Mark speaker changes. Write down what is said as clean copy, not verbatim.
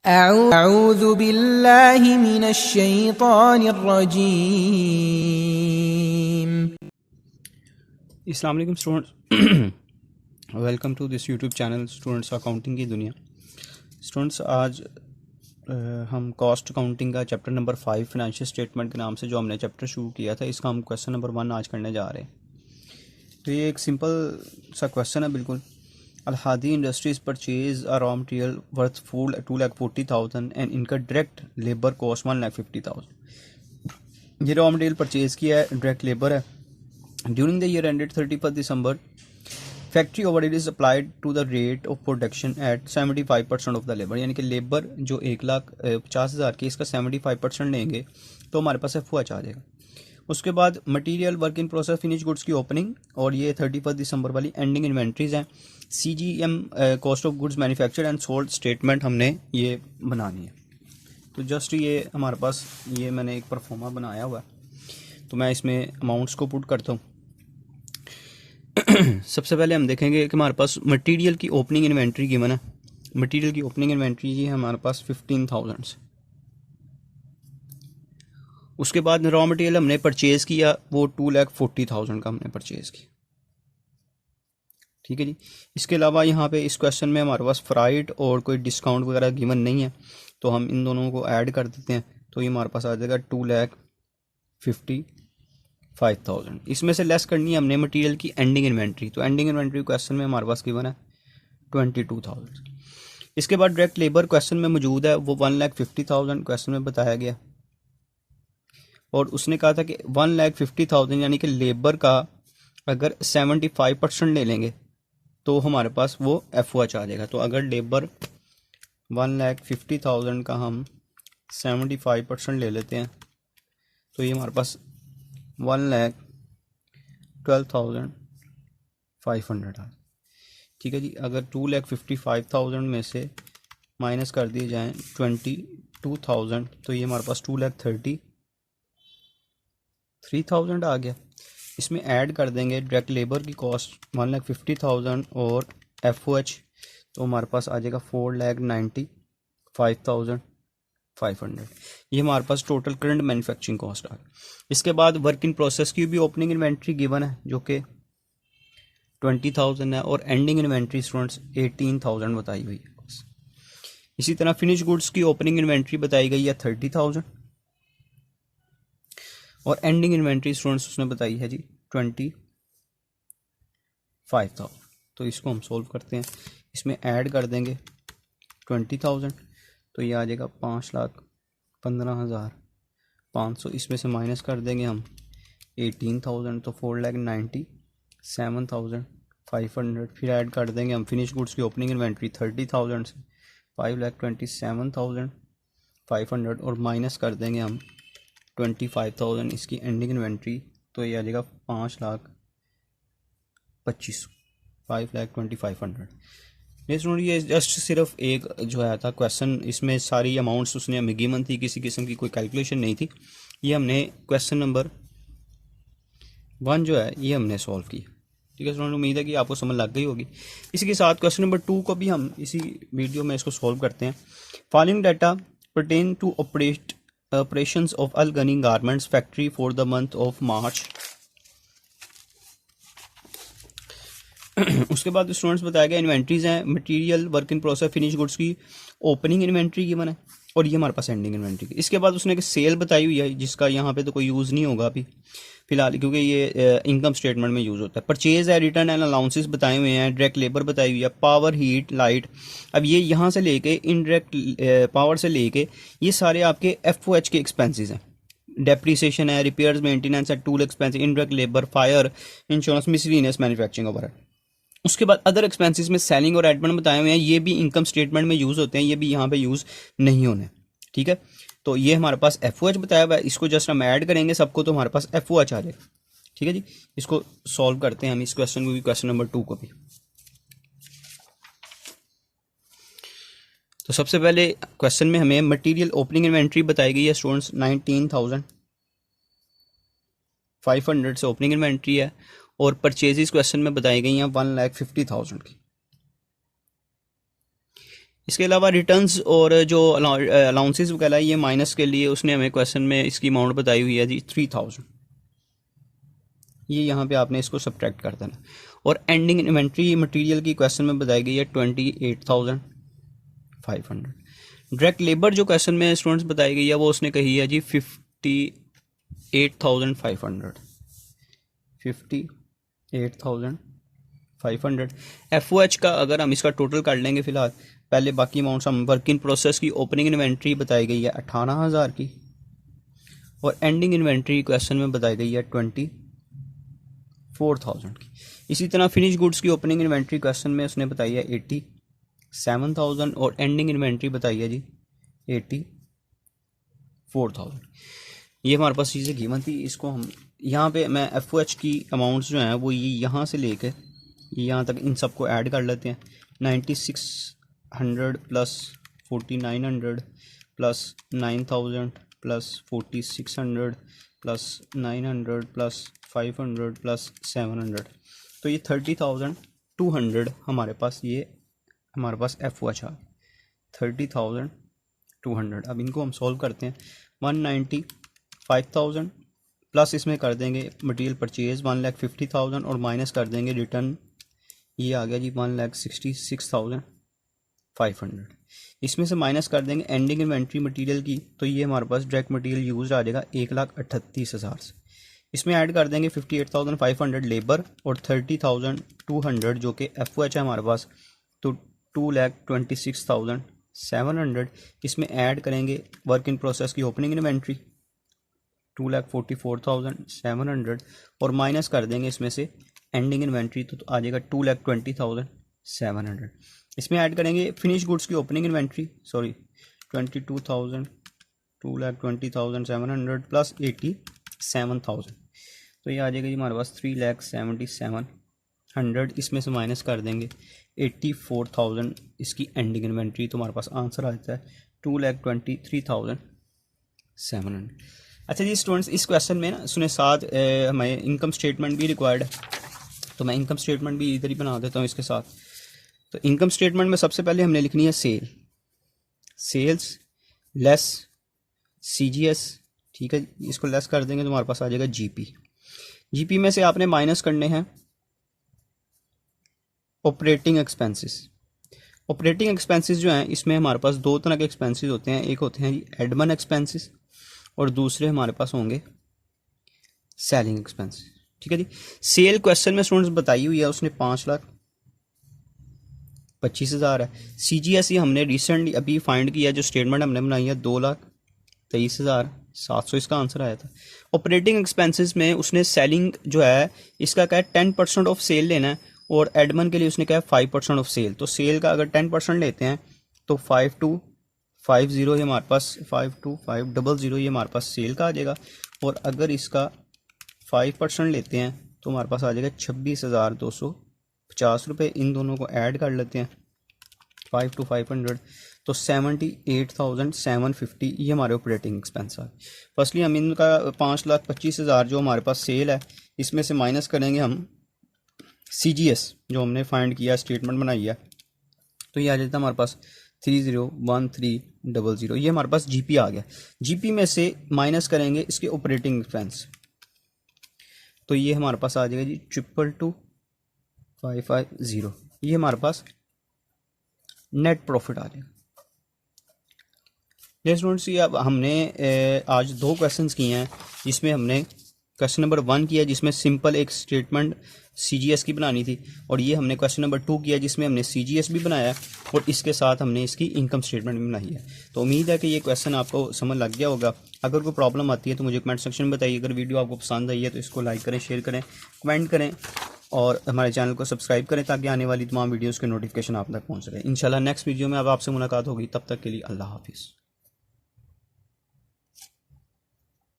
Speaker 1: अऊज़ु बिल्लाहि मिनश शैतानिर रजीम।
Speaker 2: अस्सलाम वालेकुम students, welcome to this YouTube channel students accounting की दुनिया। स्टूडेंट्स आज हम कॉस्ट अकाउंटिंग का चैप्टर नंबर 5 फाइनेंशियल स्टेटमेंट के नाम से जो हमने चैप्टर शुरू किया था, इसका हम क्वेश्चन नंबर 1 आज करने जा रहे हैं। तो ये एक सिंपल सा क्वेश्चन है बिल्कुल। Al-Hadi Industries purchase a raw material worth 2,40,000 and incur direct labor cost 1,50,000। ये रॉ मटेरियल परचेज किया है, डायरेक्ट लेबर है। During the year ended 31 December factory overhead is applied to the rate of production at 75% of the labour, यानी कि labour जो 1,50,000 की, इसका 75% लेंगे तो हमारे पास FOH आ जाएगा। उसके बाद material work in process finish goods की ओपनिंग, और ये 31 दिसंबर वाली एंडिंग इन्वेंट्रीज हैं। CGM cost of goods manufactured and sold statement हमने ये बनानी है। तो जस्ट ये हमारे पास ये मैंने एक परफॉर्मा बनाया हुआ है, तो मैं इसमें अमाउंट्स को पुट करता हूँ। सबसे पहले हम देखेंगे कि हमारे पास मटेरियल की ओपनिंग इन्वेंट्री गिवन है। मटेरियल की ओपनिंग इन्वेंट्री ये हमारे पास 15,000 से। उसके बाद रॉ मटेरियल हमने परचेज़ किया, वो 2,40,000 का हमने परचेज़ किया। ठीक है जी। इसके अलावा यहाँ पे इस क्वेश्चन में हमारे पास फ्राइट और कोई डिस्काउंट वगैरह गिवन नहीं है, तो हम इन दोनों को ऐड कर देते हैं, तो ये हमारे पास आ जाएगा 2,55,000। इसमें से लेस करनी है हमने मटेरियल की एंडिंग इन्वेंट्री, तो एंडिंग इन्वेंट्री क्वेश्चन में हमारे पास गिवन है 22,000। इसके बाद डायरेक्ट लेबर क्वेश्चन में मौजूद है, वो 1,50,000 क्वेश्चन में बताया गया, और उसने कहा था कि 1,50,000 यानी कि लेबर का अगर 75% ले लेंगे तो हमारे पास वो FOH आ जाएगा। तो अगर लेबर 1,50,000 का हम 75% ले लेते हैं तो ये हमारे पास 1,12,500 आ। ठीक है जी। अगर 2,55,000 में से माइनस कर दिए जाएँ 22,000 तो ये हमारे पास 2,33,000 आ गया। इसमें ऐड कर देंगे डायरेक्ट लेबर की कॉस्ट 1,50,000 और FOH, तो हमारे पास आ जाएगा 4,95,500। ये हमारे पास टोटल करंट मैन्युफैक्चरिंग कॉस्ट आ गई। इसके बाद वर्क इन प्रोसेस की भी ओपनिंग इन्वेंट्री गिवन है जो कि 20,000 है, और एंडिंग इन्वेंट्री स्टूडेंट्स 18,000 बताई हुई है। इसी तरह फिनिश गुड्स की ओपनिंग इन्वेंट्री बताई गई है 30,000, और एंडिंग इन्वेंट्री स्टूडेंट्स उसने बताई है जी 25,000। तो इसको हम सोल्व करते हैं, इसमें ऐड कर देंगे 20,000, तो ये आ जाएगा 5,15,500। इसमें से माइनस कर देंगे हम 18,000, तो 4,97,500। फिर ऐड कर देंगे हम फिनिश गुड्स की ओपनिंग इन्वेंट्री 30,000 से 5,27,500, और माइनस कर देंगे हम 25,000 इसकी एंडिंग इन्वेंट्री, तो ये आ जाएगा 5,25,500। ये स्टूडेंट ये जस्ट सिर्फ एक जो आया था क्वेश्चन, इसमें सारी अमाउंट्स उसने हमें गिवन थी, किसी किस्म की कोई कैलकुलेशन नहीं थी। ये हमने क्वेश्चन नंबर 1 जो है ये हमने सॉल्व किया। ठीक है स्टूडेंट, उम्मीद है कि आपको समझ लग गई होगी। इसी के साथ क्वेश्चन नंबर 2 को भी हम इसी वीडियो में इसको सॉल्व करते हैं। Following data pertain to operations of Al Ghani Garments factory for the month of March। उसके बाद स्टूडेंट्स बताया गया इन्वेंट्रीज हैं, material work in process finish goods की ओपनिंग इन्वेंट्री गिवन है, और ये हमारे पास एंडिंग इन्वेंट्री की। इसके बाद उसने सेल बताई हुई है, जिसका यहाँ पे तो कोई यूज़ नहीं होगा अभी फिलहाल, क्योंकि ये इनकम स्टेटमेंट में यूज़ होता है। परचेज है, रिटर्न एंड अलाउंसेस बताए हुए हैं, डायरेक्ट लेबर बताई हुई है, पावर हीट लाइट। अब ये यहाँ से लेके इनडायरेक्ट पावर से लेके ये सारे आपके FOH के एक्सपेंसेस हैं। डेप्रीसिएशन है, रिपेयर्स मेंटेनेंस है, tool expense, indirect labour, fire insurance, miscellaneous manufacturing overhead. उसके बाद अदर एक्सपेंसेस में सेलिंग और एडमिन बताए हुए हैं, ये भी इनकम स्टेटमेंट में यूज़ होते हैं, ये भी यहाँ पे यूज़ नहीं होने। ठीक है, तो ये हमारे पास FOH बताया हुआ है, इसको जस्ट हम ऐड करेंगे सबको, तो हमारे पास FOH आ जाएगा। ठीक है जी। इसको सॉल्व करते हैं हम इस क्वेश्चन को भी, क्वेश्चन नंबर 2 को भी। तो सबसे पहले क्वेश्चन में हमें मटेरियल ओपनिंग इन्वेंट्री बताई गई है स्टूडेंट्स 19,500 से ओपनिंग इन्वेंट्री है, और परचेजेस क्वेश्चन में बताई गई हैं 1,50,000 की। इसके अलावा रिटर्न्स और जो अलाउंसेस वगैरह ये माइनस के लिए उसने हमें क्वेश्चन में इसकी अमाउंट बताई हुई है जी 3000। ये यहाँ पे आपने इसको सब्ट्रैक्ट कर देना। और एंडिंग इन्वेंट्री मटेरियल की क्वेश्चन में बताई गई है 28,500। डायरेक्ट लेबर जो क्वेश्चन में स्टूडेंट्स बताई गई है वो उसने कही है जी 58,500। 58,500। FOH का अगर हम इसका टोटल कर लेंगे फिलहाल, पहले बाकी अमाउंट्स हम वर्क इन प्रोसेस की ओपनिंग इन्वेंट्री बताई गई है 18,000 की, और एंडिंग इन्वेंट्री क्वेश्चन में बताई गई है 24,000 की। इसी तरह फिनिश गुड्स की ओपनिंग इन्वेंट्री क्वेश्चन में उसने बताई है 87,000 और एंडिंग इन्वेंट्री बताई है जी 84,000। ये हमारे पास चीज़ें कीमत थी। इसको हम यहाँ पे मैं FOH की अमाउंट्स जो हैं वो ये यहाँ से लेके यहाँ तक इन सबको ऐड कर लेते हैं। 9600 plus 4900 plus 9000 plus 4600 plus 900 plus 500 plus 700, तो ये 30,200 हमारे पास FOH आ 30,200। अब इनको हम सॉल्व करते हैं। 195,000 प्लस इसमें कर देंगे मटेरियल परचेज 1,50,000 और माइनस कर देंगे रिटर्न, ये आ गया जी 1,66,500। इसमें से माइनस कर देंगे एंडिंग इन्वेंट्री मटेरियल की, तो ये हमारे पास डायरेक्ट मटेरियल यूज आ जाएगा 1,38,000 से। इसमें ऐड कर देंगे 58,500 लेबर और 30,200 जो कि FOH है हमारे पास, तो 2,26,700। इसमें ऐड करेंगे वर्क इन प्रोसेस की ओपनिंग इन्वेंट्री 2,44,700 और माइनस कर देंगे इसमें से एंडिंग इन्वेंट्री, तो आ जाएगा 2,20,700। इसमें ऐड करेंगे फिनिश गुड्स की ओपनिंग इन्वेंट्री 2,20,700 प्लस 87,000, तो ये आ जाएगा जी हमारे पास 3,77,100। इसमें से माइनस कर देंगे 84,000 इसकी एंडिंग इन्वेंट्री, तो हमारे पास आंसर आ जाता है 2,23,700। अच्छा जी स्टूडेंट्स, इस क्वेश्चन में ना सुने साथ हमें इनकम स्टेटमेंट भी रिक्वायर्ड है, तो मैं इनकम स्टेटमेंट भी इधर ही बना देता हूँ इसके साथ। तो इनकम स्टेटमेंट में सबसे पहले हमने लिखनी है सेल्स लेस CGS, ठीक है। इसको लेस कर देंगे तो हमारे पास आ जाएगा GP में से आपने माइनस करने हैं ऑपरेटिंग एक्सपेंसेस जो हैं इसमें हमारे पास दो तरह के एक्सपेंसेस होते हैं। एक होते हैं जी एडमिन एक्सपेंसेस और दूसरे हमारे पास होंगे सेलिंग एक्सपेंसेस, ठीक है जी। सेल क्वेश्चन में स्टूडेंट्स बताई हुई है उसने 5,25,000 है। CGS हमने रिसेंटली अभी फाइंड किया, जो स्टेटमेंट हमने बनाई है 2,23,700 इसका आंसर आया था। ऑपरेटिंग एक्सपेंसेस में उसने सेलिंग जो है इसका क्या है 10% ऑफ सेल लेना है और एडमिन के लिए उसने क्या है 5% ऑफ सेल। तो सेल का अगर 10% लेते हैं तो 5,250 ये हमारे पास 5,250 ये हमारे पास सेल का आ जाएगा, और अगर इसका 5% लेते हैं तो हमारे पास आ जाएगा 26,250 रुपये। इन दोनों को ऐड कर लेते हैं 5 to 500, तो 78,750 ये हमारे ऑपरेटिंग एक्सपेंस है। फर्स्टली हम इनका 5,25,000 जो हमारे पास सेल है इसमें से माइनस करेंगे हम CGS जो हमने फाइंड किया स्टेटमेंट बनाई है, तो ये आ जाता है हमारे पास 30,1300, ये हमारे पास GP आ गया। GP में से माइनस करेंगे इसके ऑपरेटिंग एक्सपेंस, तो ये हमारे पास आ जाएगा जी 222,550, ये हमारे पास नेट प्रॉफिट आ जाएगा। ये स्टूडेंट्स ये अब हमने आज दो क्वेश्चंस किए हैं, जिसमें हमने क्वेश्चन नंबर 1 किया जिसमें सिंपल एक स्टेटमेंट CGS की बनानी थी, और ये हमने क्वेश्चन नंबर 2 किया जिसमें हमने CGS भी बनाया और इसके साथ हमने इसकी इनकम स्टेटमेंट भी बनाई है। तो उम्मीद है कि ये क्वेश्चन आपको समझ लग गया होगा। अगर कोई प्रॉब्लम आती है तो मुझे कमेंट सेक्शन में बताइए। अगर वीडियो आपको पसंद आई है तो इसको लाइक करें, शेयर करें, कमेंट करें और हमारे चैनल को सब्सक्राइब करें ताकि आने वाली तमाम वीडियोज़ के नोटिफिकेशन आप तक पहुँच सके। इंशाल्लाह नेक्स्ट वीडियो में अब आपसे मुलाकात होगी, तब तक के लिए अल्लाह हाफिज़।